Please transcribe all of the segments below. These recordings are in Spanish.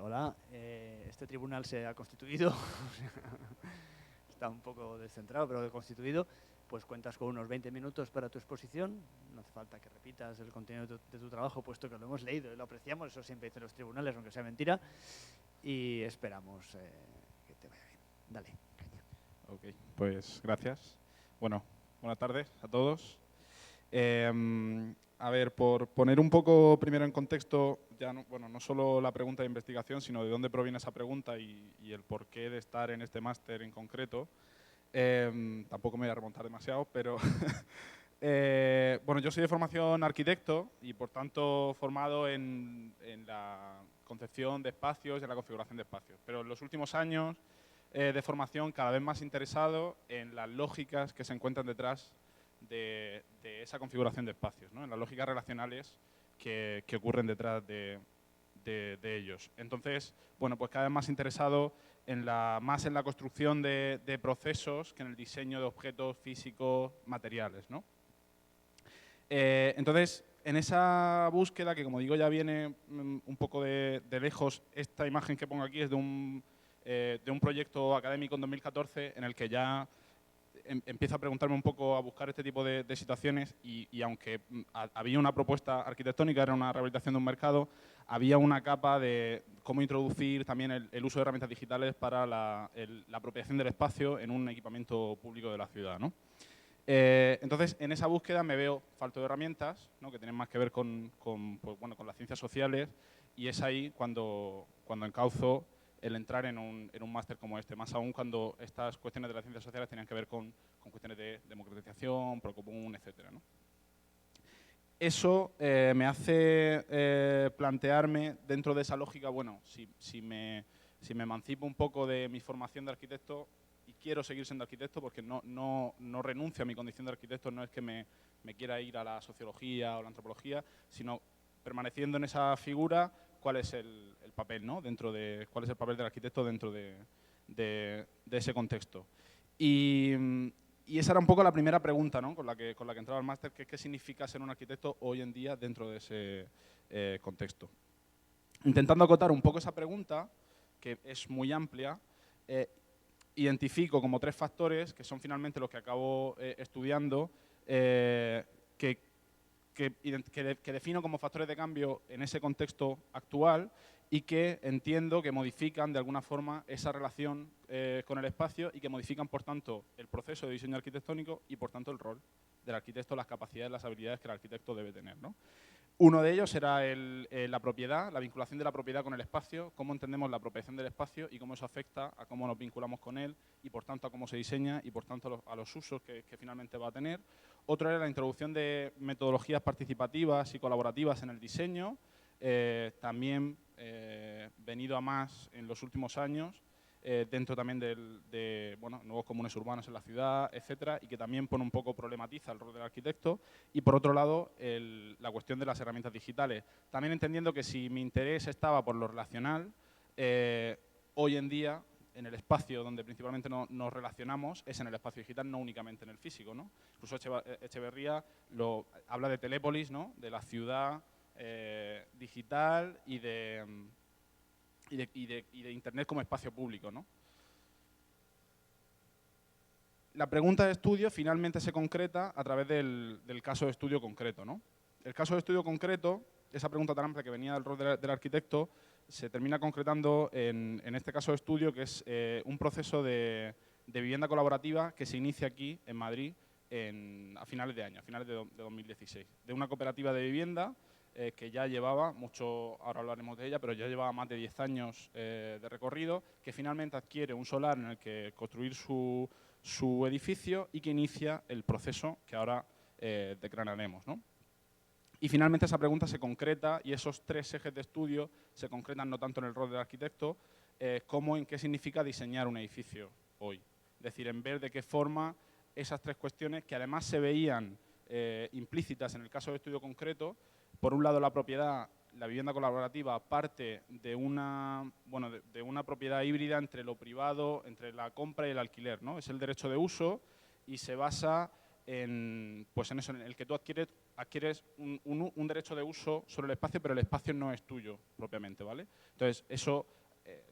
Hola, este tribunal se ha constituido, está un poco descentrado, pero constituido, pues cuentas con unos 20 minutos para tu exposición, no hace falta que repitas el contenido de tu trabajo, puesto que lo hemos leído y lo apreciamos, eso siempre dicen los tribunales, aunque sea mentira, y esperamos que te vaya bien. Dale, caña. Ok, pues gracias. Bueno, buenas tardes a todos. A ver, por poner un poco primero en contexto, ya no, bueno, no solo la pregunta de investigación, sino de dónde proviene esa pregunta y el porqué de estar en este máster en concreto. Tampoco me voy a remontar demasiado, pero bueno, yo soy de formación arquitecto y por tanto formado en la concepción de espacios y en la configuración de espacios. Pero en los últimos años de formación cada vez más interesado en las lógicas que se encuentran detrás de esa configuración de espacios, ¿no? En las lógicas relacionales que ocurren detrás de ellos. Entonces, bueno, pues cada vez más interesado más en la construcción de procesos que en el diseño de objetos físicos materiales, ¿no? Entonces, en esa búsqueda, que como digo ya viene un poco de lejos, esta imagen que pongo aquí es de un proyecto académico en 2014 en el que ya empiezo a preguntarme un poco, a buscar este tipo de situaciones y aunque había una propuesta arquitectónica, era una rehabilitación de un mercado, había una capa de cómo introducir también el uso de herramientas digitales para la apropiación del espacio en un equipamiento público de la ciudad, ¿no? Entonces, en esa búsqueda me veo falto de herramientas, ¿no? Que tienen más que ver pues, bueno, con las ciencias sociales, y es ahí cuando encauzo el entrar en un máster como este, más aún cuando estas cuestiones de las ciencias sociales tenían que ver con cuestiones de democratización, procomún, etcétera, ¿no? Eso me hace plantearme dentro de esa lógica, bueno, si me emancipo un poco de mi formación de arquitecto y quiero seguir siendo arquitecto porque no renuncio a mi condición de arquitecto, no es que me quiera ir a la sociología o la antropología, sino permaneciendo en esa figura, cuál es el papel, ¿no? Cuál es el papel del arquitecto dentro de ese contexto. Y esa era un poco la primera pregunta, ¿no? con la que entraba al máster, que es qué significa ser un arquitecto hoy en día dentro de ese contexto. Intentando acotar un poco esa pregunta, que es muy amplia, identifico como 3 factores, que son finalmente los que acabo estudiando, que defino como factores de cambio en ese contexto actual y que entiendo que modifican de alguna forma esa relación con el espacio y que modifican, por tanto, el proceso de diseño arquitectónico y, por tanto, el rol del arquitecto, las capacidades, las habilidades que el arquitecto debe tener, ¿no? Uno de ellos era la propiedad, la vinculación de la propiedad con el espacio, cómo entendemos la apropiación del espacio y cómo eso afecta a cómo nos vinculamos con él y, por tanto, a cómo se diseña y, por tanto, a los usos que finalmente va a tener. Otro era la introducción de metodologías participativas y colaborativas en el diseño, también venido a más en los últimos años, dentro también de bueno, nuevos comunes urbanos en la ciudad, etcétera, y que también pone un poco, problematiza el rol del arquitecto. Y por otro lado, la cuestión de las herramientas digitales. También entendiendo que si mi interés estaba por lo relacional, hoy en día, en el espacio donde principalmente nos relacionamos, es en el espacio digital, no únicamente en el físico, ¿no? Incluso Echeverría habla de Telépolis, ¿no? De la ciudad digital y de Internet como espacio público, ¿no? La pregunta de estudio finalmente se concreta a través del caso de estudio concreto, ¿no? El caso de estudio concreto, esa pregunta tan amplia que venía del rol del arquitecto, se termina concretando en este caso de estudio, que es un proceso de vivienda colaborativa que se inicia aquí, en Madrid, a finales de año, a finales de 2016. De una cooperativa de vivienda que ya llevaba, ahora hablaremos de ella, pero ya llevaba más de 10 años de recorrido, que finalmente adquiere un solar en el que construir su edificio y que inicia el proceso que ahora declararemos, ¿no? Y finalmente esa pregunta se concreta y esos 3 ejes de estudio se concretan no tanto en el rol del arquitecto como en qué significa diseñar un edificio hoy. Es decir, en ver de qué forma esas 3 cuestiones que además se veían implícitas en el caso de estudio concreto, por un lado la propiedad, la vivienda colaborativa parte de una propiedad híbrida entre lo privado, entre la compra y el alquiler, ¿no? Es el derecho de uso y se basa pues en eso, en el que tú adquieres un derecho de uso sobre el espacio, pero el espacio no es tuyo propiamente, ¿vale? Entonces, eso,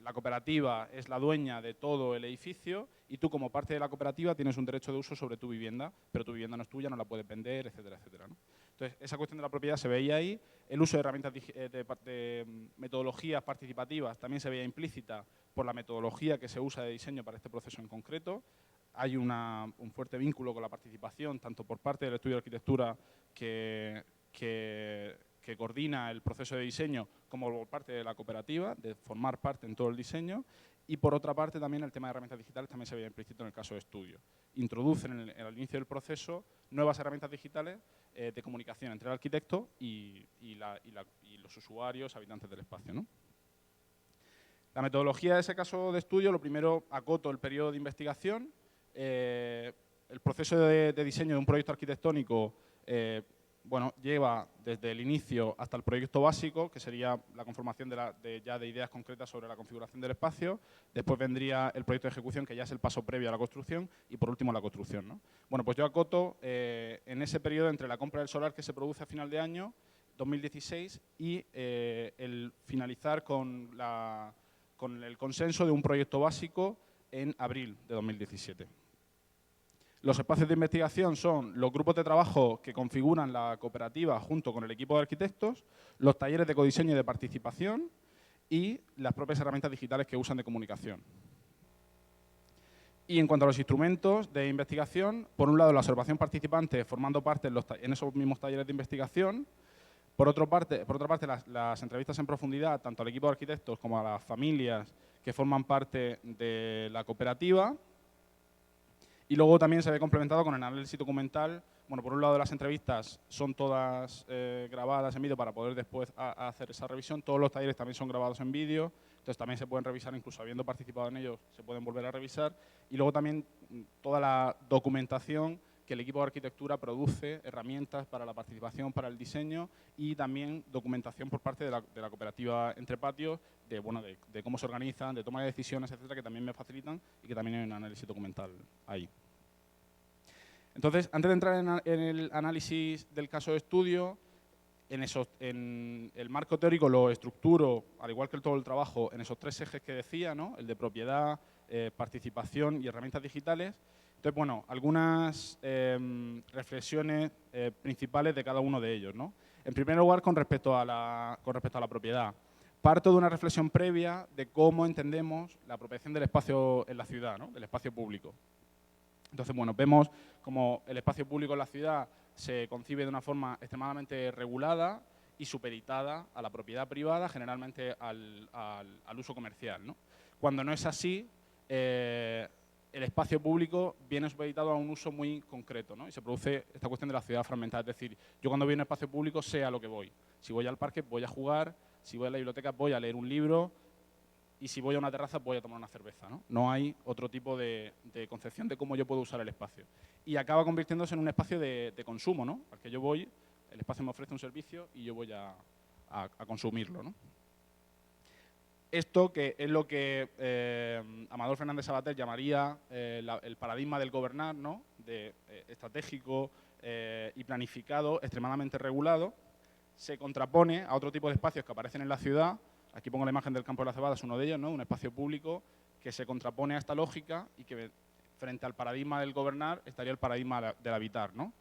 la cooperativa es la dueña de todo el edificio y tú, como parte de la cooperativa, tienes un derecho de uso sobre tu vivienda, pero tu vivienda no es tuya, no la puedes vender, etcétera, etcétera, ¿no? Entonces, esa cuestión de la propiedad se veía ahí. El uso de herramientas de metodologías participativas también se veía implícita por la metodología que se usa de diseño para este proceso en concreto. Hay un fuerte vínculo con la participación, tanto por parte del estudio de arquitectura que coordina el proceso de diseño, como por parte de la cooperativa, de formar parte en todo el diseño. Y por otra parte también el tema de herramientas digitales también se veía implícito en el caso de estudio. Introducen en el inicio del proceso nuevas herramientas digitales de comunicación entre el arquitecto y los usuarios, habitantes del espacio, ¿no? La metodología de ese caso de estudio, lo primero, acoto el periodo de investigación. El proceso de diseño de un proyecto arquitectónico bueno, lleva desde el inicio hasta el proyecto básico, que sería la conformación ya de ideas concretas sobre la configuración del espacio. Después vendría el proyecto de ejecución, que ya es el paso previo a la construcción, y por último la construcción, ¿no? Bueno, pues yo acoto en ese periodo entre la compra del solar que se produce a final de año, 2016, y el finalizar con el consenso de un proyecto básico en abril de 2017. Los espacios de investigación son los grupos de trabajo que configuran la cooperativa junto con el equipo de arquitectos, los talleres de codiseño y de participación y las propias herramientas digitales que usan de comunicación. Y en cuanto a los instrumentos de investigación, por un lado la observación participante formando parte en esos mismos talleres de investigación. Por otra parte, las entrevistas en profundidad, tanto al equipo de arquitectos como a las familias que forman parte de la cooperativa. Y luego también se ve complementado con el análisis documental. Bueno, por un lado las entrevistas son todas grabadas en vídeo para poder después hacer esa revisión. Todos los talleres también son grabados en vídeo, entonces también se pueden revisar, incluso habiendo participado en ellos, se pueden volver a revisar. Y luego también toda la documentación que el equipo de arquitectura produce, herramientas para la participación, para el diseño y también documentación por parte de la cooperativa Entre Patios, de cómo se organizan, de toma de decisiones, etcétera, que también me facilitan y que también hay un análisis documental ahí. Entonces, antes de entrar en el análisis del caso de estudio, en el marco teórico lo estructuro, al igual que todo el trabajo, en esos tres ejes que decía, ¿no? El de propiedad, participación y herramientas digitales. Entonces, bueno, algunas reflexiones principales de cada uno de ellos, ¿no? En primer lugar, con respecto a la propiedad. Parto de una reflexión previa de cómo entendemos la apropiación del espacio en la ciudad, ¿no? Del espacio público. Entonces, bueno, vemos como el espacio público en la ciudad se concibe de una forma extremadamente regulada y supeditada a la propiedad privada, generalmente al uso comercial, ¿no? Cuando no es así, el espacio público viene supeditado a un uso muy concreto, ¿no? Y se produce esta cuestión de la ciudad fragmentada. Es decir, yo cuando voy a un espacio público sé a lo que voy. Si voy al parque, voy a jugar. Si voy a la biblioteca, voy a leer un libro. Y si voy a una terraza, voy a tomar una cerveza, ¿no? No hay otro tipo de concepción de cómo yo puedo usar el espacio. Y acaba convirtiéndose en un espacio de consumo, ¿no? Al que yo voy, el espacio me ofrece un servicio y yo voy a consumirlo, ¿no? Esto que es lo que Amador Fernández Sabater llamaría el paradigma del gobernar, ¿no? Estratégico y planificado, extremadamente regulado, se contrapone a otro tipo de espacios que aparecen en la ciudad. Aquí pongo la imagen del Campo de la Cebada, es uno de ellos, ¿no? Un espacio público que se contrapone a esta lógica y que frente al paradigma del gobernar estaría el paradigma del habitar, ¿no?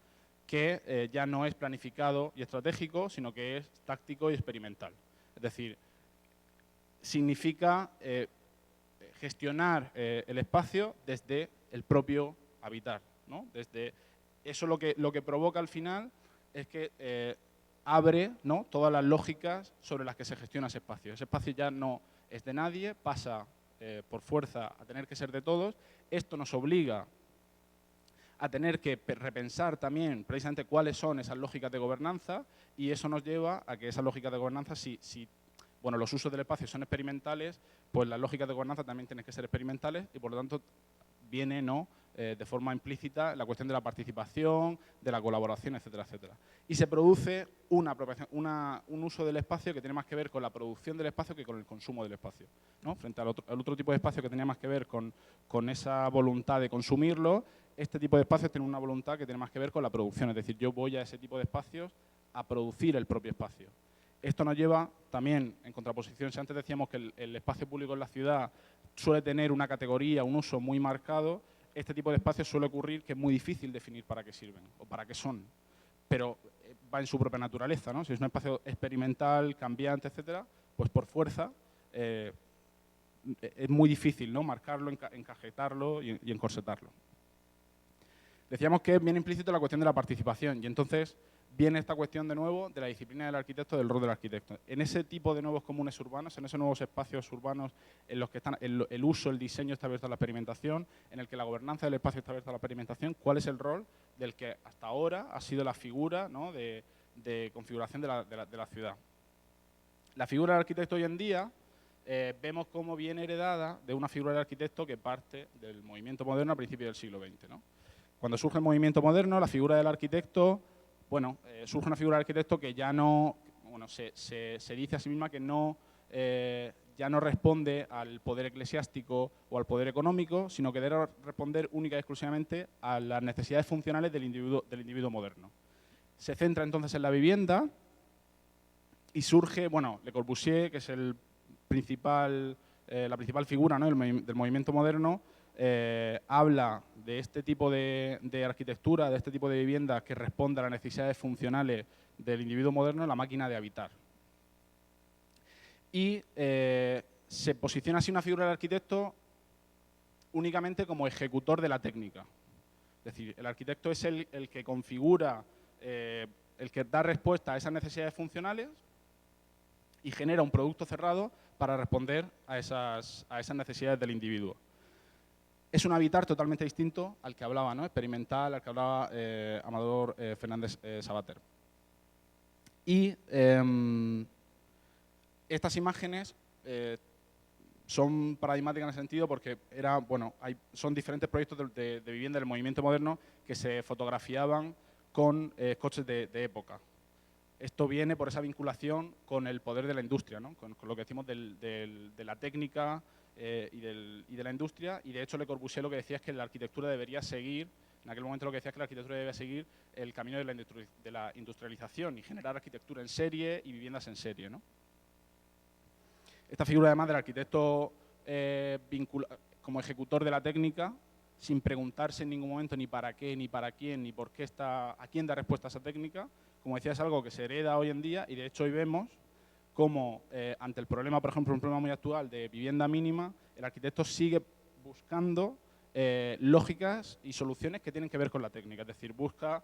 Que ya no es planificado y estratégico, sino que es táctico y experimental. Es decir, significa gestionar el espacio desde el propio habitar, ¿no? Desde eso lo que provoca al final es que abre, ¿no? Todas las lógicas sobre las que se gestiona ese espacio. Ese espacio ya no es de nadie, pasa por fuerza a tener que ser de todos. Esto nos obliga a tener que repensar también precisamente cuáles son esas lógicas de gobernanza y eso nos lleva a que esas lógicas de gobernanza, bueno, los usos del espacio son experimentales, pues las lógicas de gobernanza también tienen que ser experimentales y por lo tanto viene, ¿no? De forma implícita la cuestión de la participación, de la colaboración, etcétera, etcétera. Y se produce un uso del espacio que tiene más que ver con la producción del espacio que con el consumo del espacio, ¿no? Frente al otro tipo de espacio que tenía más que ver con esa voluntad de consumirlo, este tipo de espacios tienen una voluntad que tiene más que ver con la producción, es decir, yo voy a ese tipo de espacios a producir el propio espacio. Esto nos lleva también, en contraposición, si antes decíamos que el espacio público en la ciudad suele tener una categoría, un uso muy marcado, este tipo de espacios suele ocurrir que es muy difícil definir para qué sirven o para qué son, pero va en su propia naturaleza, ¿no? Si es un espacio experimental, cambiante, etcétera, pues por fuerza es muy difícil, ¿no?, marcarlo, encajetarlo y encorsetarlo. Decíamos que viene implícito la cuestión de la participación y entonces viene esta cuestión de nuevo de la disciplina del arquitecto, del rol del arquitecto. En ese tipo de nuevos comunes urbanos, en esos nuevos espacios urbanos en los que están el uso, el diseño está abierto a la experimentación, en el que la gobernanza del espacio está abierta a la experimentación, ¿cuál es el rol del que hasta ahora ha sido la figura, ¿no?, de configuración de la ciudad? La figura del arquitecto hoy en día vemos cómo viene heredada de una figura del arquitecto que parte del movimiento moderno a principios del siglo XX, ¿no? Cuando surge el movimiento moderno, la figura del arquitecto, bueno, surge una figura del arquitecto que ya no, bueno, se dice a sí misma que no, ya no responde al poder eclesiástico o al poder económico, sino que debe responder única y exclusivamente a las necesidades funcionales del individuo moderno. Se centra entonces en la vivienda y surge, bueno, Le Corbusier, que es la principal figura, ¿no?, del movimiento moderno, habla de este tipo de arquitectura, de este tipo de vivienda que responde a las necesidades funcionales del individuo moderno, la máquina de habitar. Y se posiciona así una figura del arquitecto únicamente como ejecutor de la técnica. Es decir, el arquitecto es el que configura, el que da respuesta a esas necesidades funcionales y genera un producto cerrado para responder a esas necesidades del individuo. Es un habitar totalmente distinto al que hablaba, ¿no?, experimental, al que hablaba Amador Fernández Sabater. Y estas imágenes son paradigmáticas en ese sentido porque son diferentes proyectos de vivienda del movimiento moderno que se fotografiaban con coches de época. Esto viene por esa vinculación con el poder de la industria, ¿no?, con lo que decimos de la técnica y de la industria, y de hecho Le Corbusier lo que decía es que la arquitectura debería seguir, en aquel momento lo que decía es que la arquitectura debía seguir el camino de la industrialización y generar arquitectura en serie y viviendas en serie, ¿no? Esta figura además del arquitecto como ejecutor de la técnica, sin preguntarse en ningún momento ni para qué, ni para quién, ni por qué a quién da respuesta a esa técnica, como decía, es algo que se hereda hoy en día y de hecho hoy vemos cómo ante el problema, por ejemplo, un problema muy actual de vivienda mínima, el arquitecto sigue buscando lógicas y soluciones que tienen que ver con la técnica, es decir, busca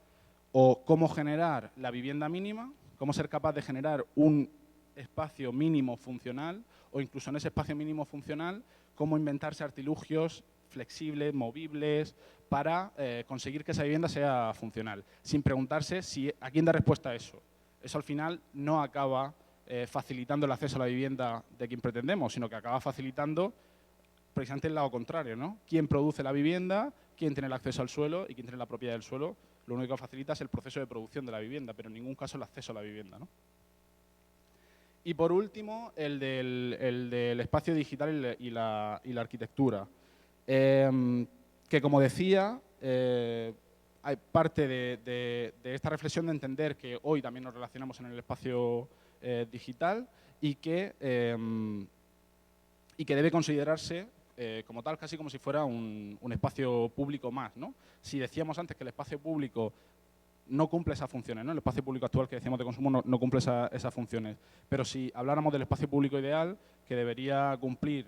cómo generar la vivienda mínima, cómo ser capaz de generar un espacio mínimo funcional o incluso en ese espacio mínimo funcional, cómo inventarse artilugios flexibles, movibles, para conseguir que esa vivienda sea funcional, sin preguntarse a quién da respuesta a eso. Eso al final no acaba facilitando el acceso a la vivienda de quien pretendemos, sino que acaba facilitando precisamente el lado contrario, ¿no? Quién produce la vivienda, quién tiene el acceso al suelo y quién tiene la propiedad del suelo, lo único que facilita es el proceso de producción de la vivienda, pero en ningún caso el acceso a la vivienda, ¿no? Y por último, el del espacio digital y la arquitectura. Que como decía, hay parte de esta reflexión de entender que hoy también nos relacionamos en el espacio digital y que debe considerarse como tal, casi como si fuera un espacio público más, ¿no? Si decíamos antes que el espacio público no cumple esas funciones, ¿no? El espacio público actual que decíamos de consumo no cumple esas funciones. Pero si habláramos del espacio público ideal, que debería cumplir,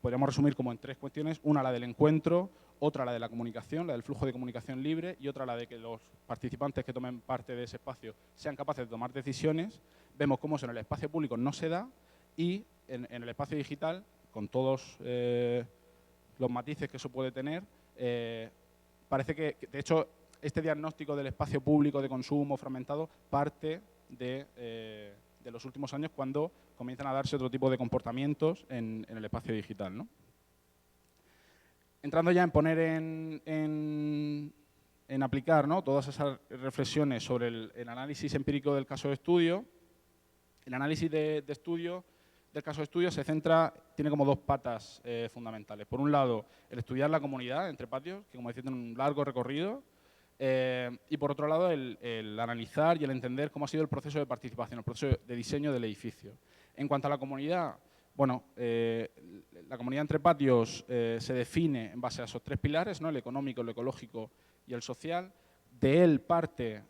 podríamos resumir como en tres cuestiones: una, la del encuentro; otra, la de la comunicación, la del flujo de comunicación libre; y otra, la de que los participantes que tomen parte de ese espacio sean capaces de tomar decisiones. Vemos cómo eso en el espacio público no se da y en el espacio digital, con todos los matices que eso puede tener, parece que, de hecho, este diagnóstico del espacio público de consumo fragmentado parte de los últimos años, cuando comienzan a darse otro tipo de comportamientos en el espacio digital, ¿no? Entrando ya en poner en aplicar, ¿no?, todas esas reflexiones sobre el análisis empírico del caso de estudio. El análisis de estudio del caso de estudio tiene como dos patas fundamentales. Por un lado, el estudiar la comunidad entre patios, que como decía tiene un largo recorrido, y por otro lado, el analizar y el entender cómo ha sido el proceso de participación, el proceso de diseño del edificio. En cuanto a la comunidad, bueno, la comunidad entre patios se define en base a esos tres pilares, ¿no? El económico, el ecológico y el social. De él parte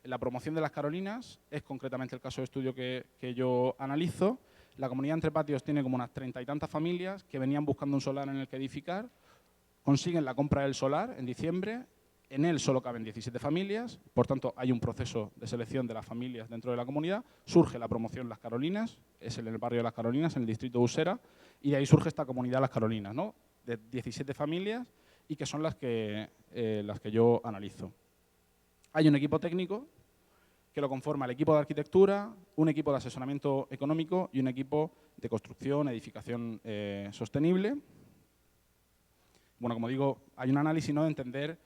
la promoción de las Carolinas, es concretamente el caso de estudio que yo analizo. La comunidad entre patios tiene como unas 30 y tantas familias que venían buscando un solar en el que edificar, consiguen la compra del solar en diciembre. En él solo caben 17 familias, por tanto hay un proceso de selección de las familias dentro de la comunidad, surge la promoción Las Carolinas, es en el barrio de Las Carolinas, en el distrito de Usera, y de ahí surge esta comunidad Las Carolinas, ¿no? De 17 familias y que son las que yo analizo. Hay un equipo técnico que lo conforma el equipo de arquitectura, un equipo de asesoramiento económico y un equipo de construcción, edificación sostenible. Bueno, como digo, hay un análisis, ¿no?, de entender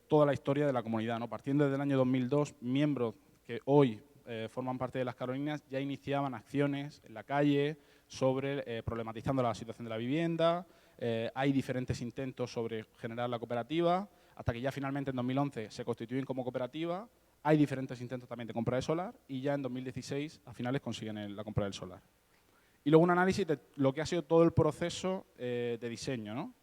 toda la historia de la comunidad, ¿no? Partiendo desde el año 2002, miembros que hoy forman parte de Las Carolinas ya iniciaban acciones en la calle sobre problematizando la situación de la vivienda. Hay diferentes intentos sobre generar la cooperativa, hasta que ya finalmente en 2011 se constituyen como cooperativa. Hay diferentes intentos también de compra de solar y ya en 2016 a finales consiguen la compra del solar. Y luego un análisis de lo que ha sido todo el proceso de diseño, ¿no?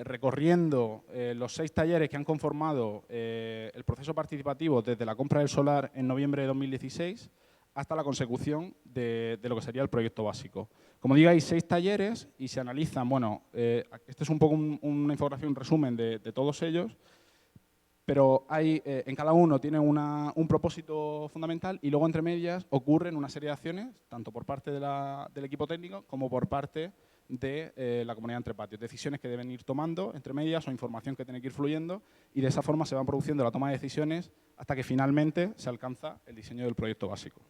Recorriendo los 6 talleres que han conformado el proceso participativo desde la compra del solar en noviembre de 2016 hasta la consecución de lo que sería el proyecto básico. Como digo, hay 6 talleres y se analizan, bueno, este es un poco una infografía, un resumen de todos ellos, pero hay, en cada uno tiene un propósito fundamental y luego entre medias ocurren una serie de acciones, tanto por parte del equipo técnico como por parte de la comunidad entre patios. Decisiones que deben ir tomando entre medias o información que tiene que ir fluyendo y de esa forma se van produciendo la toma de decisiones hasta que finalmente se alcanza el diseño del proyecto básico.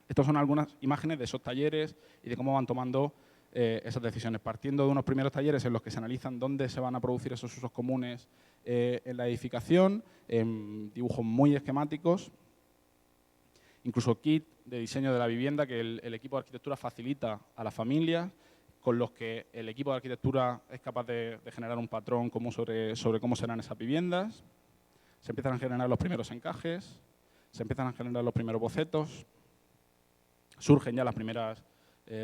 Estas son algunas imágenes de esos talleres y de cómo van tomando esas decisiones, partiendo de unos primeros talleres en los que se analizan dónde se van a producir esos usos comunes en la edificación, en dibujos muy esquemáticos, incluso kit de diseño de la vivienda que el equipo de arquitectura facilita a las familias, con los que el equipo de arquitectura es capaz de generar un patrón común sobre cómo serán esas viviendas. Se empiezan a generar los primeros encajes, se empiezan a generar los primeros bocetos, surgen ya las primeras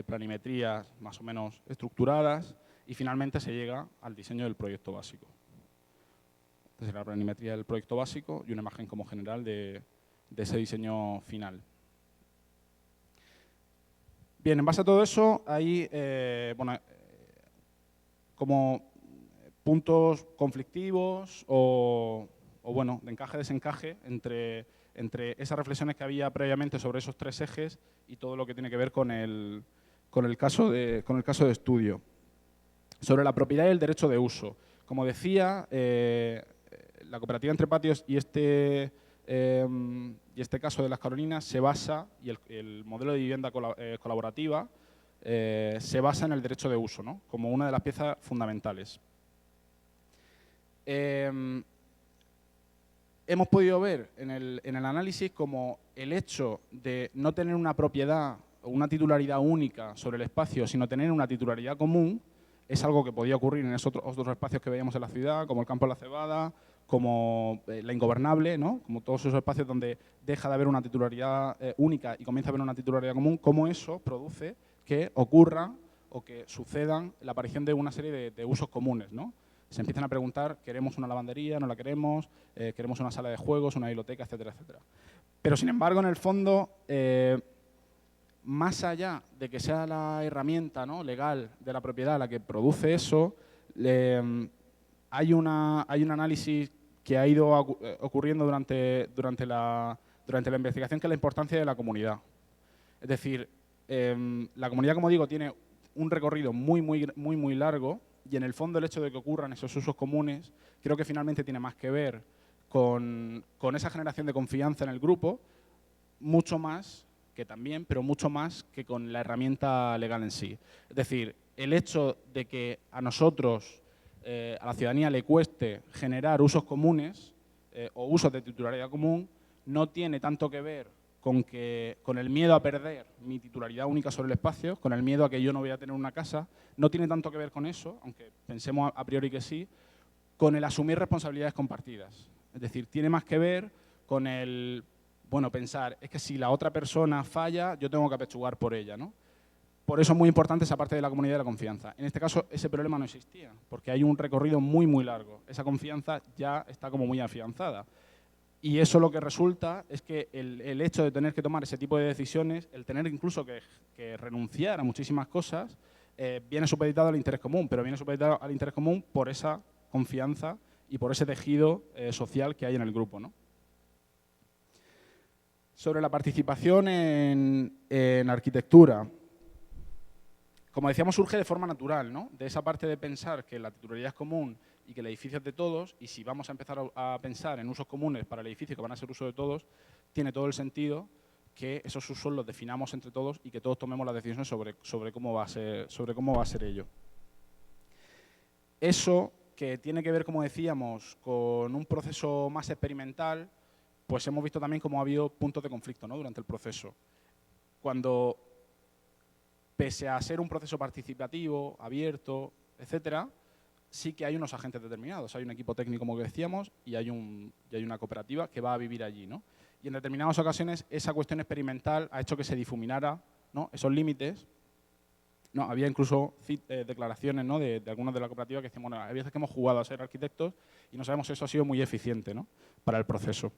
planimetrías más o menos estructuradas y finalmente se llega al diseño del proyecto básico. Entonces, la planimetría del proyecto básico y una imagen como general de ese diseño final. Bien, en base a todo eso hay como puntos conflictivos o bueno, de encaje-desencaje entre esas reflexiones que había previamente sobre esos 3 ejes y todo lo que tiene que ver con el caso de estudio. Sobre la propiedad y el derecho de uso. Como decía, la cooperativa entre patios y este caso de Las Carolinas se basa, y el modelo de vivienda colaborativa se basa en el derecho de uso, ¿no?, como una de las piezas fundamentales. Hemos podido ver en el análisis como el hecho de no tener una propiedad o una titularidad única sobre el espacio, sino tener una titularidad común, es algo que podía ocurrir en esos otros espacios que veíamos en la ciudad, como el Campo de la Cebada, como la Ingobernable, ¿no?, como todos esos espacios donde deja de haber una titularidad única y comienza a haber una titularidad común, cómo eso produce que ocurra o que sucedan la aparición de una serie de usos comunes, ¿no? Se empiezan a preguntar, ¿queremos una lavandería? ¿No la queremos? ¿Queremos una sala de juegos? ¿Una biblioteca? Etcétera, etcétera. Pero, sin embargo, en el fondo, más allá de que sea la herramienta, ¿no?, legal de la propiedad la que produce eso, hay un análisis que ha ido ocurriendo durante la investigación, que es la importancia de la comunidad. Es decir, la comunidad, como digo, tiene un recorrido muy largo y en el fondo el hecho de que ocurran esos usos comunes creo que finalmente tiene más que ver con esa generación de confianza en el grupo, mucho más que también, pero mucho más que con la herramienta legal en sí. Es decir, el hecho de que a nosotros, a la ciudadanía, le cueste generar usos comunes o usos de titularidad común no tiene tanto que ver con el miedo a perder mi titularidad única sobre el espacio, con el miedo a que yo no voy a tener una casa. No tiene tanto que ver con eso, aunque pensemos a priori que sí, con el asumir responsabilidades compartidas. Es decir, tiene más que ver con el, bueno, pensar, es que si la otra persona falla, yo tengo que apechugar por ella, ¿no? Por eso es muy importante esa parte de la comunidad de la confianza. En este caso, ese problema no existía, porque hay un recorrido muy, muy largo. Esa confianza ya está como muy afianzada. Y eso lo que resulta es que el hecho de tener que tomar ese tipo de decisiones, el tener incluso que renunciar a muchísimas cosas, viene supeditado al interés común, pero viene supeditado al interés común por esa confianza y por ese tejido social que hay en el grupo, ¿no? Sobre la participación en arquitectura. Como decíamos, surge de forma natural, ¿no? De esa parte de pensar que la titularidad es común y que el edificio es de todos, y si vamos a empezar a pensar en usos comunes para el edificio que van a ser uso de todos, tiene todo el sentido que esos usos los definamos entre todos y que todos tomemos las decisiones sobre cómo va a ser ello. Eso, que tiene que ver, como decíamos, con un proceso más experimental, pues hemos visto también cómo ha habido puntos de conflicto, ¿no? Durante el proceso. Cuando, pese a ser un proceso participativo, abierto, etcétera, sí que hay unos agentes determinados. Hay un equipo técnico, como decíamos, y hay una cooperativa que va a vivir allí, ¿no? Y en determinadas ocasiones esa cuestión experimental ha hecho que se difuminara, ¿no? Esos límites. No, había incluso declaraciones, ¿no? de algunos de la cooperativa que decían, bueno, hay veces que hemos jugado a ser arquitectos y no sabemos si eso ha sido muy eficiente, ¿no? Para el proceso.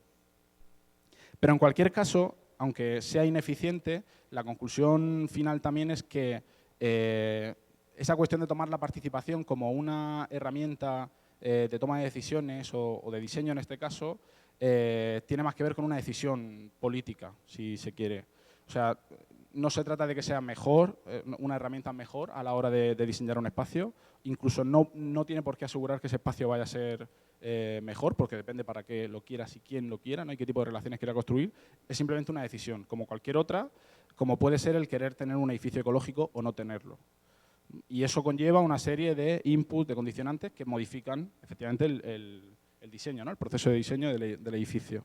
Pero en cualquier caso, aunque sea ineficiente, la conclusión final también es que esa cuestión de tomar la participación como una herramienta de toma de decisiones o de diseño en este caso, tiene más que ver con una decisión política, si se quiere. O sea, no se trata de que sea mejor, una herramienta mejor a la hora de diseñar un espacio. Incluso no tiene por qué asegurar que ese espacio vaya a ser mejor, porque depende para qué lo quieras y quién lo quiera, no hay qué tipo de relaciones quiera construir. Es simplemente una decisión, como cualquier otra, como puede ser el querer tener un edificio ecológico o no tenerlo. Y eso conlleva una serie de inputs, de condicionantes que modifican efectivamente el diseño, ¿no? El proceso de diseño del edificio.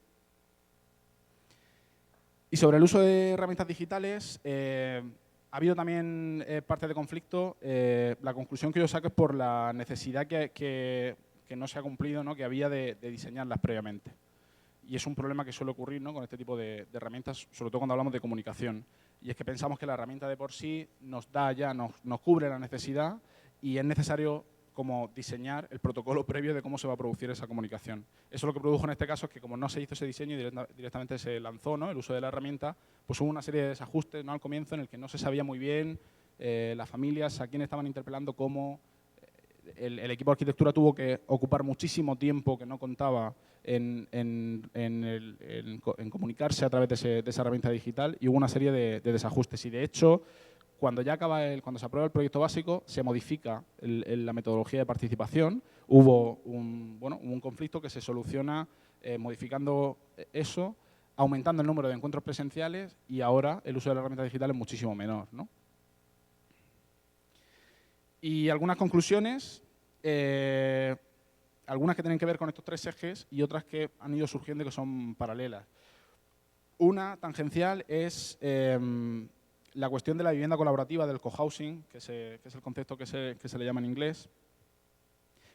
Y sobre el uso de herramientas digitales, ha habido también parte de conflicto. La conclusión que yo saco es por la necesidad que no se ha cumplido, ¿no? Que había de diseñarlas previamente. Y es un problema que suele ocurrir, ¿no? Con este tipo de herramientas, sobre todo cuando hablamos de comunicación. Y es que pensamos que la herramienta de por sí nos cubre la necesidad y es necesario como diseñar el protocolo previo de cómo se va a producir esa comunicación. Eso lo que produjo en este caso es que como no se hizo ese diseño y directamente se lanzó, ¿no? El uso de la herramienta, pues hubo una serie de desajustes, ¿no? Al comienzo en el que no se sabía muy bien las familias a quién estaban interpelando, cómo. El equipo de arquitectura tuvo que ocupar muchísimo tiempo que no contaba en comunicarse a través de esa herramienta digital y hubo una serie de desajustes. Y de hecho, cuando se aprueba el proyecto básico, se modifica la metodología de participación. Hubo un conflicto que se soluciona modificando eso, aumentando el número de encuentros presenciales y ahora el uso de la herramienta digital es muchísimo menor, ¿no? Y algunas conclusiones, algunas que tienen que ver con estos tres ejes y otras que han ido surgiendo que son paralelas. Una tangencial es la cuestión de la vivienda colaborativa, del cohousing, que es el concepto que se le llama en inglés,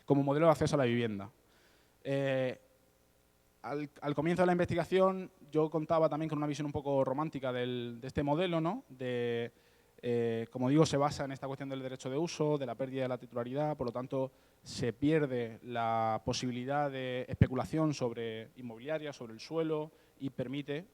como modelo de acceso a la vivienda. Al comienzo de la investigación yo contaba también con una visión un poco romántica de este modelo, ¿no? Como digo, se basa en esta cuestión del derecho de uso, de la pérdida de la titularidad, por lo tanto se pierde la posibilidad de especulación sobre inmobiliaria, sobre el suelo y permite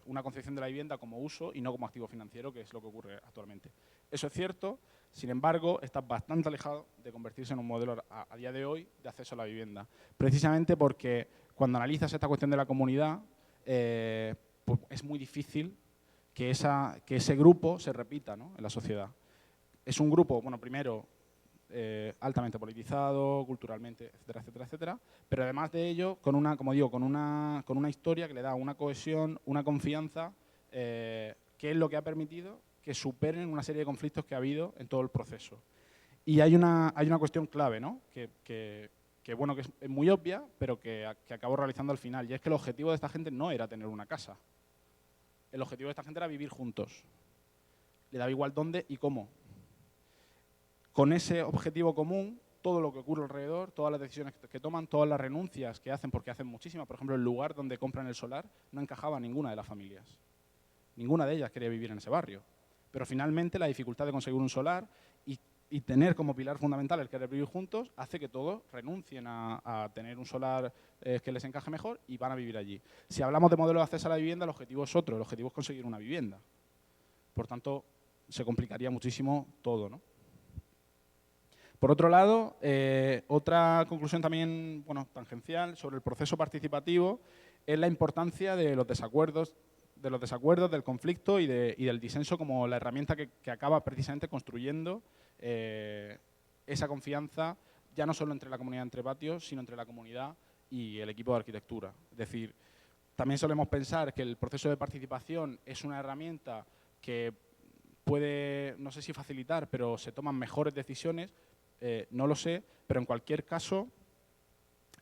una concepción de la vivienda como uso y no como activo financiero, que es lo que ocurre actualmente. Eso es cierto, sin embargo, está bastante alejado de convertirse en un modelo a día de hoy de acceso a la vivienda, precisamente porque cuando analizas esta cuestión de la comunidad, pues es muy difícil que ese grupo se repita, ¿no? En la sociedad. Es un grupo, bueno, primero, altamente politizado, culturalmente, etcétera, etcétera, etcétera, pero además de ello, como digo, con una historia que le da una cohesión, una confianza, que es lo que ha permitido que superen una serie de conflictos que ha habido en todo el proceso. Y hay una cuestión clave, ¿no? que es muy obvia, pero que acabo realizando al final, y es que el objetivo de esta gente no era tener una casa. el objetivo de esta gente era vivir juntos. Le daba igual dónde y cómo. Con ese objetivo común, todo lo que ocurre alrededor, todas las decisiones que toman, todas las renuncias que hacen, porque hacen muchísimas. Por ejemplo, el lugar donde compran el solar no encajaba a ninguna de las familias. Ninguna de ellas quería vivir en ese barrio. Pero finalmente la dificultad de conseguir un solar y tener como pilar fundamental el querer vivir juntos hace que todos renuncien a tener un solar que les encaje mejor y van a vivir allí. Si hablamos de modelo de acceso a la vivienda, el objetivo es otro, el objetivo es conseguir una vivienda. Por tanto, se complicaría muchísimo todo, ¿no? Por otro lado, otra conclusión también, bueno, tangencial sobre el proceso participativo es la importancia de los desacuerdos, del conflicto y del disenso como la herramienta que acaba precisamente construyendo esa confianza, ya no solo entre la comunidad entre patios, sino entre la comunidad y el equipo de arquitectura. Es decir, también solemos pensar que el proceso de participación es una herramienta que puede, no sé si facilitar, pero se toman mejores decisiones. No lo sé, pero en cualquier caso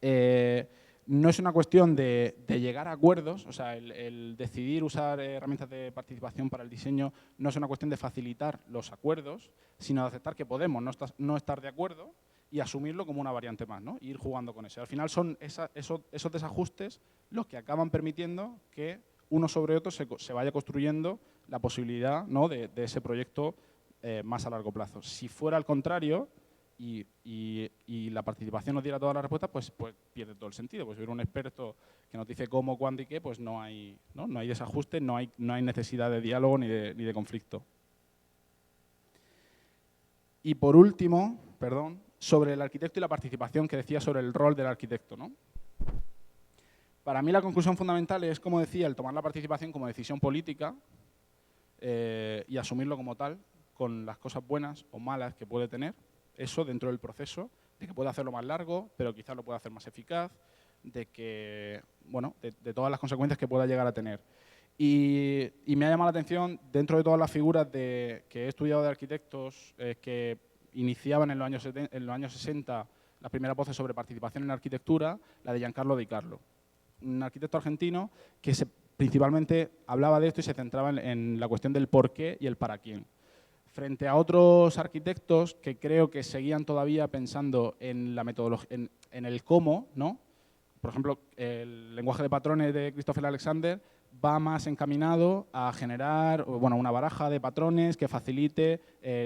no es una cuestión de llegar a acuerdos, o sea, el decidir usar herramientas de participación para el diseño no es una cuestión de facilitar los acuerdos, sino de aceptar que podemos no estar de acuerdo y asumirlo como una variante más, ¿no? Y ir jugando con eso. Al final son esos desajustes los que acaban permitiendo que uno sobre otro se vaya construyendo la posibilidad, ¿no?, de ese proyecto más a largo plazo. Si fuera al contrario, y la participación nos diera todas las respuestas, pues pierde todo el sentido. Pues si hubiera un experto que nos dice cómo, cuándo y qué, pues no hay desajuste, no hay necesidad de diálogo ni de conflicto. Y por último, sobre el arquitecto y la participación, que decía sobre el rol del arquitecto, ¿no? Para mí la conclusión fundamental es, como decía, el tomar la participación como decisión política y asumirlo como tal, con las cosas buenas o malas que puede tener, eso dentro del proceso, de que puede hacerlo más largo, pero quizás lo pueda hacer más eficaz, de que, bueno, de todas las consecuencias que pueda llegar a tener. Y me ha llamado la atención, dentro de todas las figuras que he estudiado de arquitectos que iniciaban en los años 60 las primeras voces sobre participación en arquitectura, la de Giancarlo Di Carlo, un arquitecto argentino que principalmente hablaba de esto y se centraba en la cuestión del por qué y el para quién. Frente a otros arquitectos que creo que seguían todavía pensando en la metodología, en el cómo, ¿no? Por ejemplo, el lenguaje de patrones de Christopher Alexander va más encaminado a generar, bueno, una baraja de patrones que facilite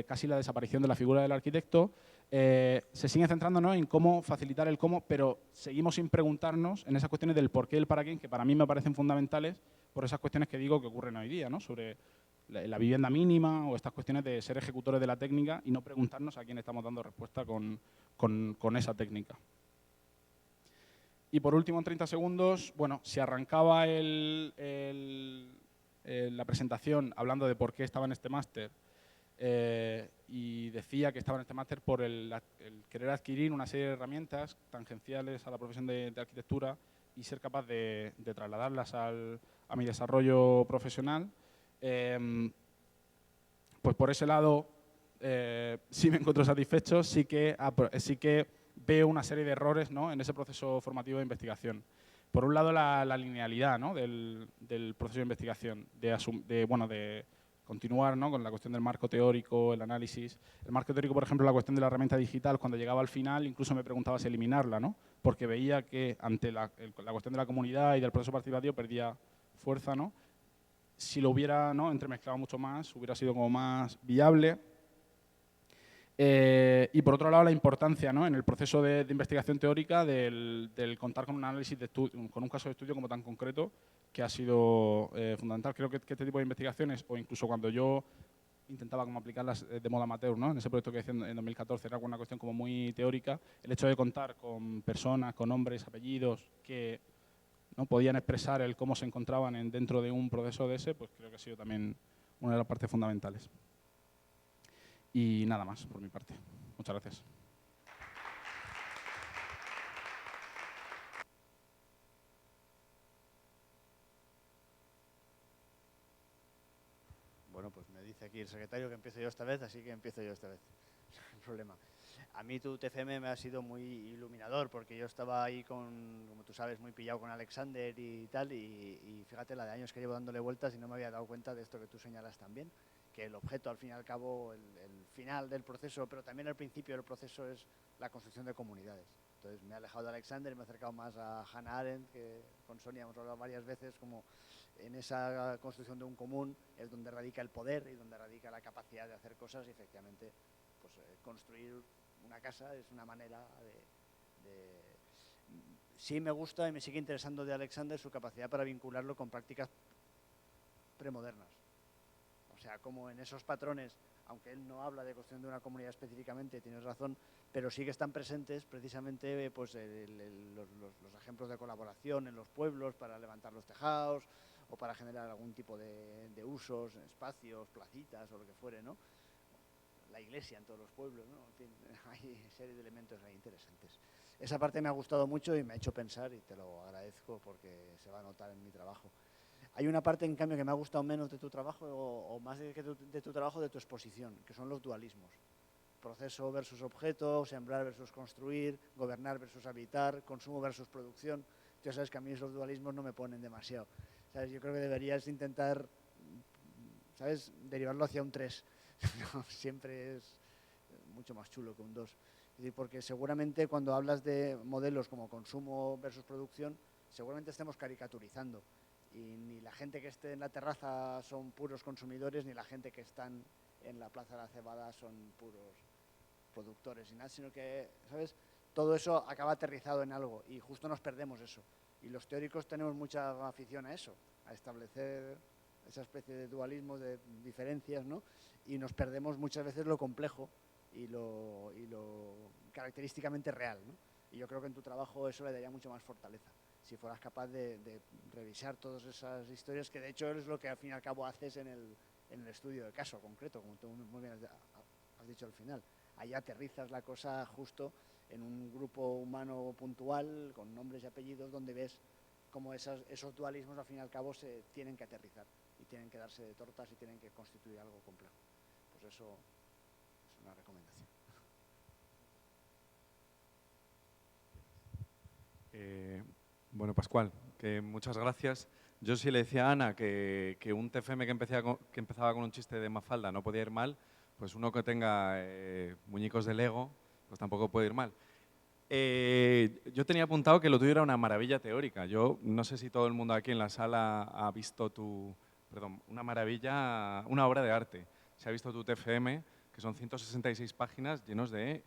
casi la desaparición de la figura del arquitecto. Se sigue centrando, ¿no?, en cómo facilitar el cómo, pero seguimos sin preguntarnos en esas cuestiones del por qué y el para quién, que para mí me parecen fundamentales por esas cuestiones que digo que ocurren hoy día, ¿no?, sobre la vivienda mínima o estas cuestiones de ser ejecutores de la técnica y no preguntarnos a quién estamos dando respuesta con esa técnica. Y por último, en 30 segundos, bueno, si arrancaba la presentación hablando de por qué estaba en este máster y decía que estaba en este máster por el querer adquirir una serie de herramientas tangenciales a la profesión de arquitectura y ser capaz de trasladarlas a mi desarrollo profesional, pues por ese lado sí me encuentro satisfecho, sí que veo una serie de errores, ¿no?, en ese proceso formativo de investigación. Por un lado, la linealidad, ¿no?, del proceso de investigación, de continuar, ¿no?, con la cuestión del marco teórico, el análisis. El marco teórico, por ejemplo, la cuestión de la herramienta digital, cuando llegaba al final, incluso me preguntaba si eliminarla, ¿no?, porque veía que ante la cuestión de la comunidad y del proceso participativo perdía fuerza, ¿no? Si lo hubiera, ¿no?, entremezclado mucho más, hubiera sido como más viable. Y por otro lado, la importancia, ¿no?, en el proceso de investigación teórica del contar con un análisis con un caso de estudio como tan concreto, que ha sido fundamental. Creo que este tipo de investigaciones, o incluso cuando yo intentaba como aplicarlas de modo amateur, ¿no?, en ese proyecto que hice en 2014, era una cuestión como muy teórica, el hecho de contar con personas, con nombres, apellidos, que no podían expresar el cómo se encontraban dentro de un proceso de ese, pues creo que ha sido también una de las partes fundamentales. Y nada más por mi parte. Muchas gracias. Bueno, pues me dice aquí el secretario que empiezo yo esta vez, así que empiezo yo esta vez. No hay problema. A mí tu TFM me ha sido muy iluminador porque yo estaba ahí como tú sabes, muy pillado con Alexander y tal, y fíjate la de años que llevo dándole vueltas y no me había dado cuenta de esto que tú señalas también, que el objeto al fin y al cabo, el final del proceso, pero también el principio del proceso es la construcción de comunidades. Entonces me he alejado de Alexander y me he acercado más a Hannah Arendt, que con Sonia hemos hablado varias veces, como en esa construcción de un común es donde radica el poder y donde radica la capacidad de hacer cosas y efectivamente pues, construir una casa es una manera de... Sí me gusta y me sigue interesando de Alexander su capacidad para vincularlo con prácticas premodernas. O sea, como en esos patrones, aunque él no habla de construcción de una comunidad específicamente, tienes razón, pero sí que están presentes precisamente pues, los ejemplos de colaboración en los pueblos para levantar los tejados o para generar algún tipo de usos, espacios, placitas o lo que fuere, ¿no? La iglesia en todos los pueblos, ¿no? En fin, hay serie de elementos ahí interesantes. Esa parte me ha gustado mucho y me ha hecho pensar y te lo agradezco porque se va a notar en mi trabajo. Hay una parte, en cambio, que me ha gustado menos de tu trabajo o más de tu trabajo, de tu exposición, que son los dualismos. Proceso versus objeto, sembrar versus construir, gobernar versus habitar, consumo versus producción. Ya sabes que a mí esos dualismos no me ponen demasiado. ¿Sabes? Yo creo que deberías intentar, ¿sabes?, derivarlo hacia un 3. No, siempre es mucho más chulo que un 2. Es decir, porque seguramente cuando hablas de modelos como consumo versus producción, seguramente estemos caricaturizando. Y ni la gente que esté en la terraza son puros consumidores, ni la gente que están en la Plaza de la Cebada son puros productores, y nada, sino que, ¿sabes? Todo eso acaba aterrizado en algo y justo nos perdemos eso. Y los teóricos tenemos mucha afición a eso, a establecer esa especie de dualismo, de diferencias, ¿no? Y nos perdemos muchas veces lo complejo y lo característicamente real, ¿no? Y yo creo que en tu trabajo eso le daría mucho más fortaleza, si fueras capaz de revisar todas esas historias, que de hecho es lo que al fin y al cabo haces en el estudio de caso concreto, como tú muy bien has dicho al final. Ahí aterrizas la cosa justo en un grupo humano puntual, con nombres y apellidos, donde ves cómo esos dualismos al fin y al cabo se tienen que aterrizar y tienen que darse de tortas y tienen que constituir algo complejo. Pues eso es una recomendación. Bueno, Pascual, que muchas gracias. Yo sí le decía a Ana que un TFM que empezaba con un chiste de Mafalda no podía ir mal, pues uno que tenga muñecos de Lego, pues tampoco puede ir mal. Yo tenía apuntado que lo tuyo era una maravilla teórica. Yo no sé si todo el mundo aquí en la sala ha visto una maravilla, una obra de arte. Se ha visto tu TFM, que son 166 páginas llenos de,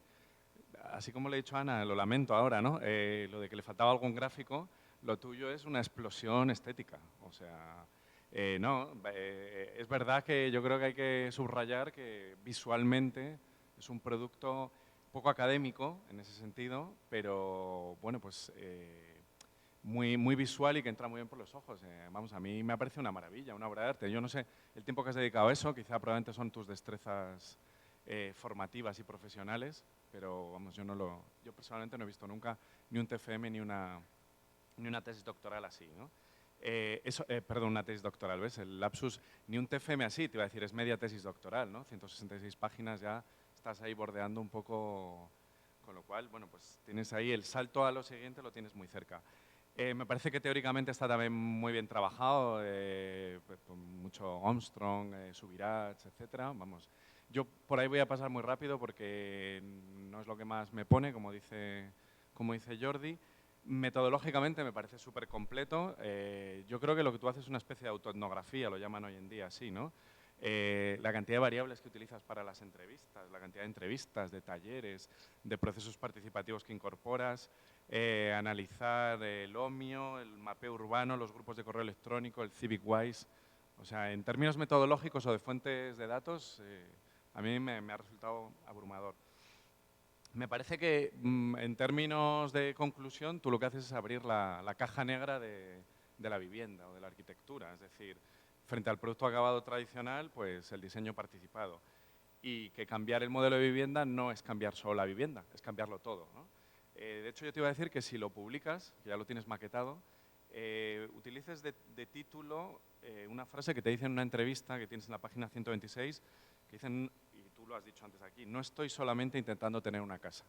así como le he dicho a Ana, lo lamento ahora, ¿no? Lo de que le faltaba algún gráfico, lo tuyo es una explosión estética. O sea, es verdad que yo creo que hay que subrayar que visualmente es un producto poco académico en ese sentido, pero bueno, pues muy, muy visual y que entra muy bien por los ojos. Vamos, a mí me ha parecido una maravilla, una obra de arte. Yo no sé el tiempo que has dedicado a eso, quizá probablemente son tus destrezas formativas y profesionales, pero vamos, yo personalmente no he visto nunca ni un TFM ni una tesis doctoral así, ¿no? Perdón, una tesis doctoral, ¿ves? El lapsus, ni un TFM así, te iba a decir, es media tesis doctoral, ¿no? 166 páginas, ya estás ahí bordeando un poco, con lo cual, bueno, pues tienes ahí el salto a lo siguiente, lo tienes muy cerca. Me parece que teóricamente está también muy bien trabajado, pues, con mucho Armstrong, Subirats, etcétera. Vamos, yo por ahí voy a pasar muy rápido porque no es lo que más me pone, como dice Jordi. Metodológicamente me parece súper completo. Yo creo que lo que tú haces es una especie de autoetnografía, lo llaman hoy en día así, ¿no? La cantidad de variables que utilizas para las entrevistas, la cantidad de entrevistas, de talleres, de procesos participativos que incorporas, analizar el OMIO, el mapeo urbano, los grupos de correo electrónico, el CivicWise. O sea, en términos metodológicos o de fuentes de datos, a mí me ha resultado abrumador. Me parece que, en términos de conclusión, tú lo que haces es abrir la caja negra de la vivienda o de la arquitectura. Es decir, frente al producto acabado tradicional, pues el diseño participado. Y que cambiar el modelo de vivienda no es cambiar solo la vivienda, es cambiarlo todo, ¿no? De hecho, yo te iba a decir que si lo publicas, que ya lo tienes maquetado, utilices de título una frase que te dicen en una entrevista que tienes en la página 126, que dicen, y tú lo has dicho antes aquí, no estoy solamente intentando tener una casa,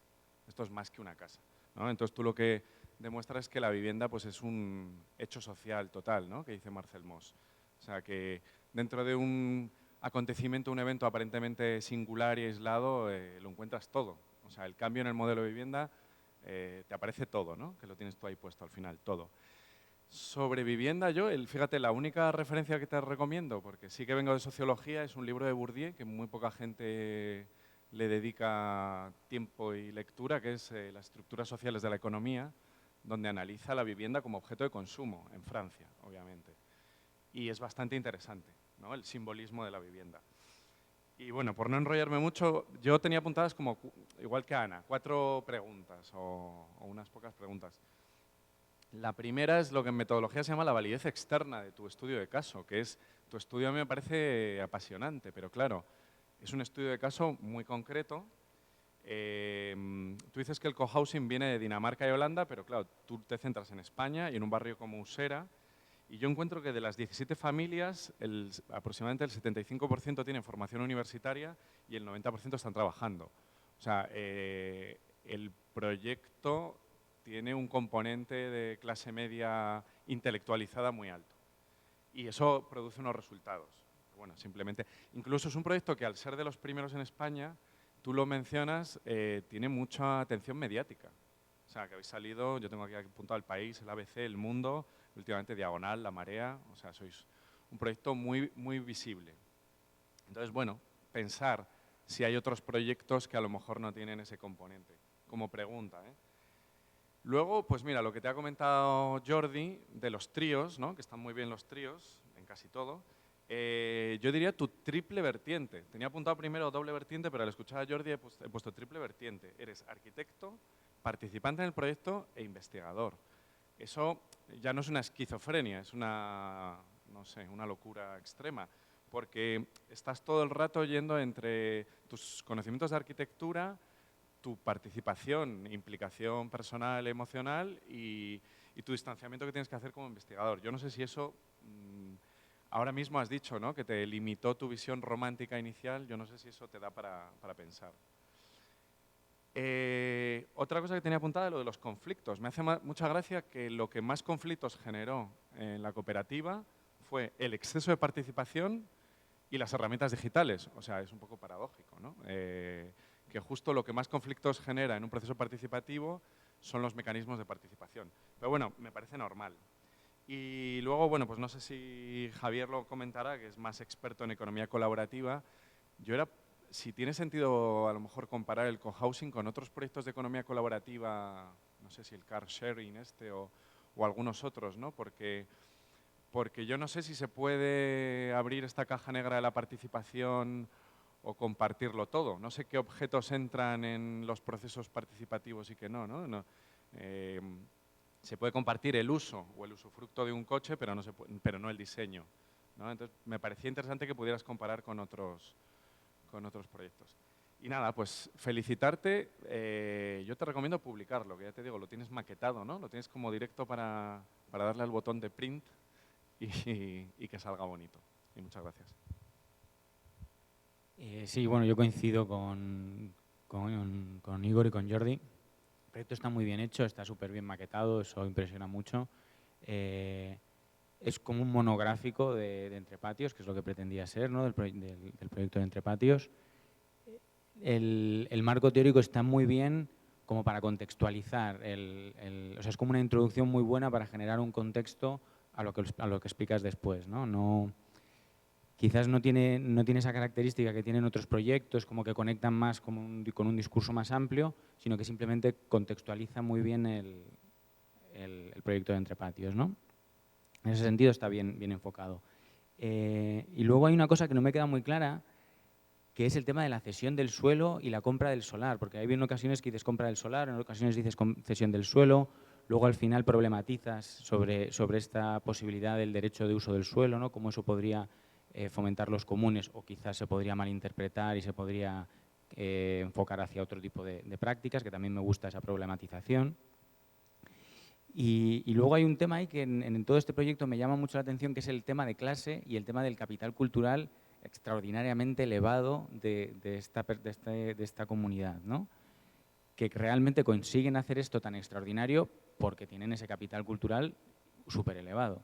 esto es más que una casa, ¿no? Entonces tú lo que demuestras es que la vivienda pues, es un hecho social total, ¿no? Que dice Marcel Mauss. O sea, que dentro de un acontecimiento, un evento aparentemente singular y aislado, lo encuentras todo. O sea, el cambio en el modelo de vivienda te aparece todo, ¿no? Que lo tienes tú ahí puesto al final, todo. Sobre vivienda, fíjate, la única referencia que te recomiendo, porque sí que vengo de sociología, es un libro de Bourdieu, que muy poca gente le dedica tiempo y lectura, que es Las estructuras sociales de la economía, donde analiza la vivienda como objeto de consumo, en Francia, obviamente. Y es bastante interesante, ¿no? El simbolismo de la vivienda. Y bueno, por no enrollarme mucho, yo tenía apuntadas como, igual que Ana, 4 preguntas o unas pocas preguntas. La primera es lo que en metodología se llama la validez externa de tu estudio de caso, que es, tu estudio a mí me parece apasionante, pero claro, es un estudio de caso muy concreto. Tú dices que el cohousing viene de Dinamarca y Holanda, pero claro, tú te centras en España y en un barrio como Usera, y yo encuentro que de las 17 familias, aproximadamente el 75% tienen formación universitaria y el 90% están trabajando. O sea, el proyecto tiene un componente de clase media intelectualizada muy alto. Y eso produce unos resultados. Bueno, simplemente, incluso es un proyecto que al ser de los primeros en España, tú lo mencionas, tiene mucha atención mediática. O sea, que habéis salido, yo tengo aquí apuntado El País, el ABC, El Mundo, últimamente Diagonal, La Marea, o sea, sois un proyecto muy, muy visible. Entonces, bueno, pensar si hay otros proyectos que a lo mejor no tienen ese componente, como pregunta, ¿eh? Luego, pues mira, lo que te ha comentado Jordi de los tríos, ¿no? Que están muy bien los tríos en casi todo. Yo diría tu triple vertiente. Tenía apuntado primero doble vertiente, pero al escuchar a Jordi he puesto triple vertiente. Eres arquitecto, participante en el proyecto e investigador. Eso ya no es una esquizofrenia, es una, no sé, una locura extrema, porque estás todo el rato yendo entre tus conocimientos de arquitectura, tu participación, implicación personal, emocional y tu distanciamiento que tienes que hacer como investigador. Yo no sé si eso, ahora mismo has dicho, ¿no? Que te limitó tu visión romántica inicial, yo no sé si eso te da para pensar. Otra cosa que tenía apuntada es lo de los conflictos. Me hace mucha gracia que lo que más conflictos generó en la cooperativa fue el exceso de participación y las herramientas digitales. O sea, es un poco paradójico, ¿no? Que justo lo que más conflictos genera en un proceso participativo son los mecanismos de participación. Pero bueno, me parece normal. Y luego, bueno, pues no sé si Javier lo comentará, que es más experto en economía colaborativa. Si tiene sentido a lo mejor comparar el cohousing con otros proyectos de economía colaborativa, no sé si el car sharing o algunos otros, ¿no? Porque yo no sé si se puede abrir esta caja negra de la participación o compartirlo todo. No sé qué objetos entran en los procesos participativos y qué no, ¿no? Se puede compartir el uso o el usufructo de un coche, pero no el diseño, ¿no? Entonces, me parecía interesante que pudieras comparar con otros proyectos. Y nada, pues felicitarte. Yo te recomiendo publicarlo, que ya te digo, lo tienes maquetado, ¿no? Lo tienes como directo para darle al botón de print y que salga bonito. Y muchas gracias. Sí, bueno, yo coincido con Igor y con Jordi. El proyecto está muy bien hecho, está súper bien maquetado, eso impresiona mucho. Es como un monográfico de Entrepatios, que es lo que pretendía ser, ¿no? del proyecto de Entrepatios. El marco teórico está muy bien como para contextualizar. O sea, es como una introducción muy buena para generar un contexto a lo que explicas después, ¿no? Quizás no tiene esa característica que tienen otros proyectos, como que conectan más con un discurso más amplio, sino que simplemente contextualiza muy bien el proyecto de Entrepatios, ¿no? En ese sentido está bien enfocado. Y luego hay una cosa que no me queda muy clara, que es el tema de la cesión del suelo y la compra del solar, porque hay en ocasiones que dices compra del solar, en ocasiones dices cesión del suelo, luego al final problematizas sobre esta posibilidad del derecho de uso del suelo, ¿no? Cómo eso podría fomentar los comunes o quizás se podría malinterpretar y se podría enfocar hacia otro tipo de prácticas, que también me gusta esa problematización. Y luego hay un tema ahí que en todo este proyecto me llama mucho la atención, que es el tema de clase y el tema del capital cultural extraordinariamente elevado de esta comunidad, ¿no? Que realmente consiguen hacer esto tan extraordinario porque tienen ese capital cultural súper elevado.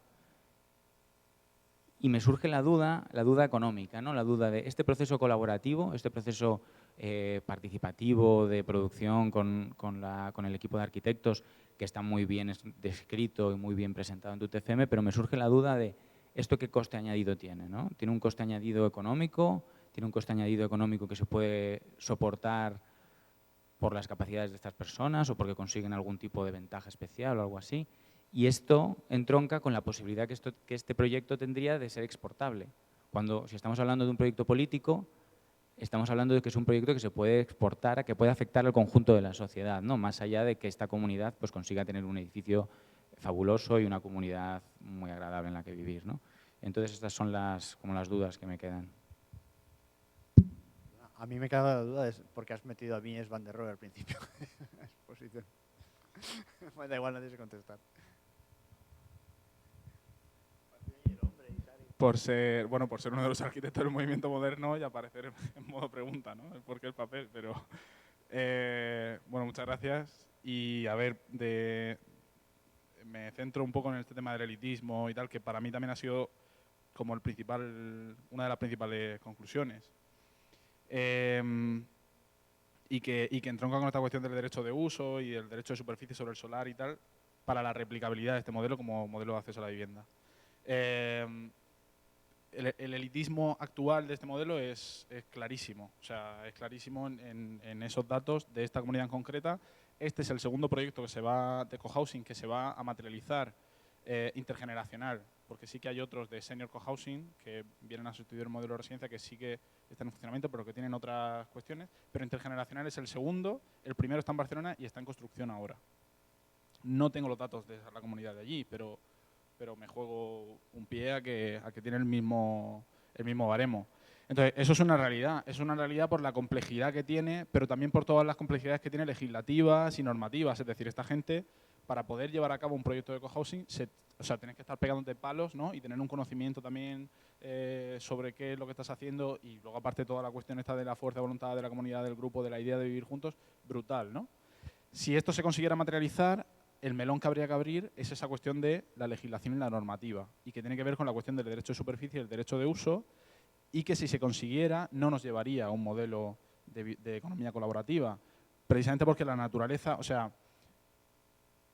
Y me surge la duda económica, ¿no? La duda de este proceso colaborativo, este proceso participativo de producción con el equipo de arquitectos, que está muy bien descrito y muy bien presentado en tu TFM, pero me surge la duda de esto qué coste añadido tiene, ¿no? ¿Tiene un coste añadido económico? ¿Tiene un coste añadido económico que se puede soportar por las capacidades de estas personas o porque consiguen algún tipo de ventaja especial o algo así? Y esto entronca con la posibilidad que este proyecto tendría de ser exportable. Si estamos hablando de un proyecto político, estamos hablando de que es un proyecto que se puede exportar, que puede afectar al conjunto de la sociedad, ¿no? Más allá de que esta comunidad pues, consiga tener un edificio fabuloso y una comunidad muy agradable en la que vivir, ¿no? Entonces estas son como las dudas que me quedan. A mí me queda la duda es porque has metido a Mies van der Rohe al principio de la exposición. Da igual, no tienes que contestar. Por ser uno de los arquitectos del movimiento moderno y aparecer en modo pregunta, ¿no? ¿Por qué el papel? Pero, bueno, muchas gracias. Y a ver, me centro un poco en este tema del elitismo y tal, que para mí también ha sido como una de las principales conclusiones. Y que entronca con esta cuestión del derecho de uso y el derecho de superficie sobre el solar y tal, para la replicabilidad de este modelo como modelo de acceso a la vivienda. El elitismo actual de este modelo es clarísimo, o sea, es clarísimo en esos datos de esta comunidad en concreta. Este es el segundo proyecto de cohousing que se va a materializar intergeneracional, porque sí que hay otros de senior cohousing que vienen a sustituir el modelo de residencia que sí que están en funcionamiento, pero que tienen otras cuestiones. Pero intergeneracional es el segundo, el primero está en Barcelona y está en construcción ahora. No tengo los datos de la comunidad de allí, pero me juego un pie a que tiene el mismo baremo. Entonces, eso es una realidad por la complejidad que tiene, pero también por todas las complejidades que tiene legislativas y normativas. Es decir, esta gente, para poder llevar a cabo un proyecto de cohousing, tienes que estar pegándote palos, ¿no? Y tener un conocimiento también sobre qué es lo que estás haciendo y luego, aparte, toda la cuestión esta de la fuerza de voluntad de la comunidad, del grupo, de la idea de vivir juntos, brutal, ¿no? Si esto se consiguiera materializar, el melón que habría que abrir es esa cuestión de la legislación y la normativa y que tiene que ver con la cuestión del derecho de superficie y el derecho de uso y que si se consiguiera no nos llevaría a un modelo de economía colaborativa, precisamente porque la naturaleza, o sea,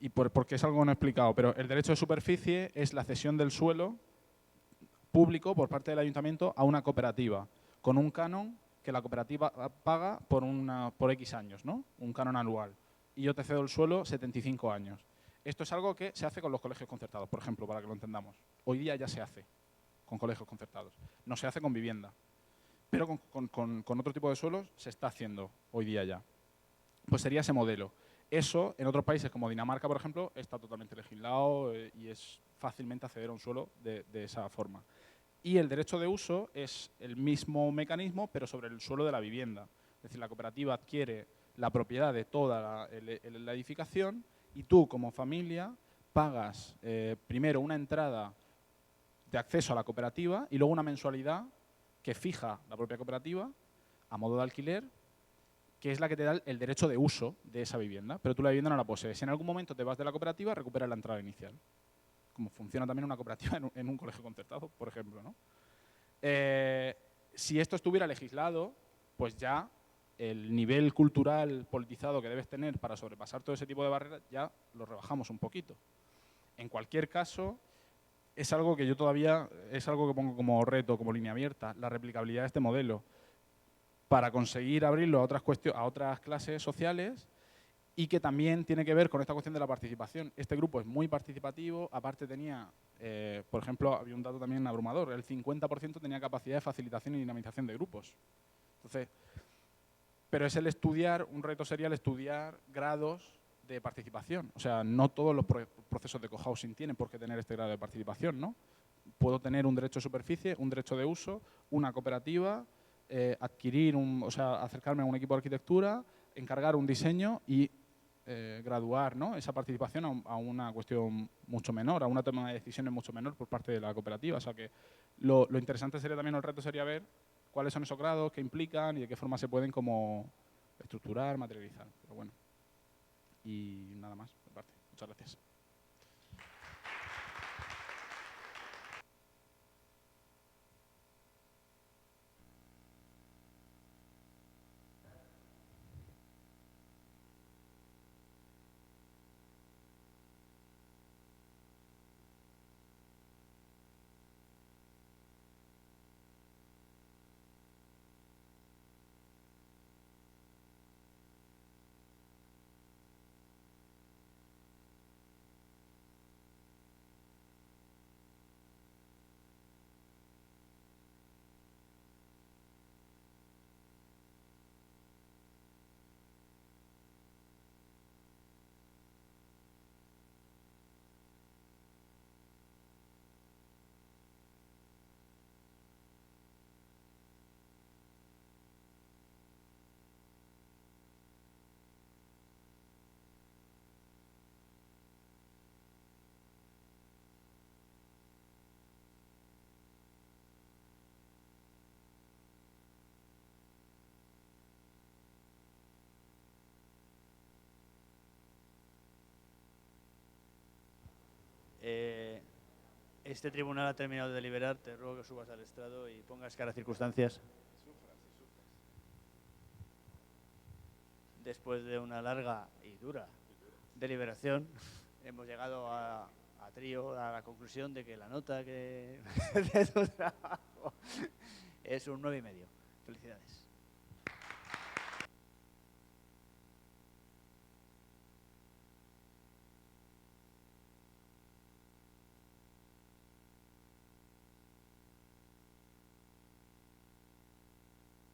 y porque es algo no explicado, pero el derecho de superficie es la cesión del suelo público por parte del ayuntamiento a una cooperativa con un canon que la cooperativa paga por X años, ¿no? Un canon anual. Y yo te cedo el suelo 75 años. Esto es algo que se hace con los colegios concertados, por ejemplo, para que lo entendamos. Hoy día ya se hace con colegios concertados. No se hace con vivienda. Pero con otro tipo de suelos se está haciendo hoy día ya. Pues sería ese modelo. Eso, en otros países como Dinamarca, por ejemplo, está totalmente legislado y es fácilmente acceder a un suelo de esa forma. Y el derecho de uso es el mismo mecanismo, pero sobre el suelo de la vivienda. Es decir, la cooperativa adquiere la propiedad de toda la edificación y tú, como familia, pagas primero una entrada de acceso a la cooperativa y luego una mensualidad que fija la propia cooperativa a modo de alquiler, que es la que te da el derecho de uso de esa vivienda, pero tú la vivienda no la posees. Si en algún momento te vas de la cooperativa, recuperas la entrada inicial. Como funciona también una cooperativa en un colegio concertado, por ejemplo, ¿no? Si esto estuviera legislado, pues ya el nivel cultural politizado que debes tener para sobrepasar todo ese tipo de barreras ya lo rebajamos un poquito. En cualquier caso, es algo que yo todavía, es algo que pongo como reto, como línea abierta, la replicabilidad de este modelo, para conseguir abrirlo a otras clases sociales y que también tiene que ver con esta cuestión de la participación. Este grupo es muy participativo, aparte tenía, por ejemplo, había un dato también abrumador, el 50% tenía capacidad de facilitación y dinamización de grupos. Entonces, pero es un reto sería el estudiar grados de participación. O sea, no todos los procesos de cohousing tienen por qué tener este grado de participación, ¿no? Puedo tener un derecho de superficie, un derecho de uso, una cooperativa, acercarme a un equipo de arquitectura, encargar un diseño y graduar, ¿no?, esa participación a una cuestión mucho menor, a una toma de decisiones mucho menor por parte de la cooperativa. O sea que lo interesante sería también, el reto sería ver cuáles son esos grados, qué implican y de qué forma se pueden como estructurar, materializar. Pero bueno, y nada más, por parte. Muchas gracias. Este tribunal ha terminado de deliberar. Te ruego que subas al estrado y pongas cara a circunstancias. Después de una larga y dura deliberación, hemos llegado a trío a la conclusión de que la nota que de tu trabajo es un 9,5. Felicidades.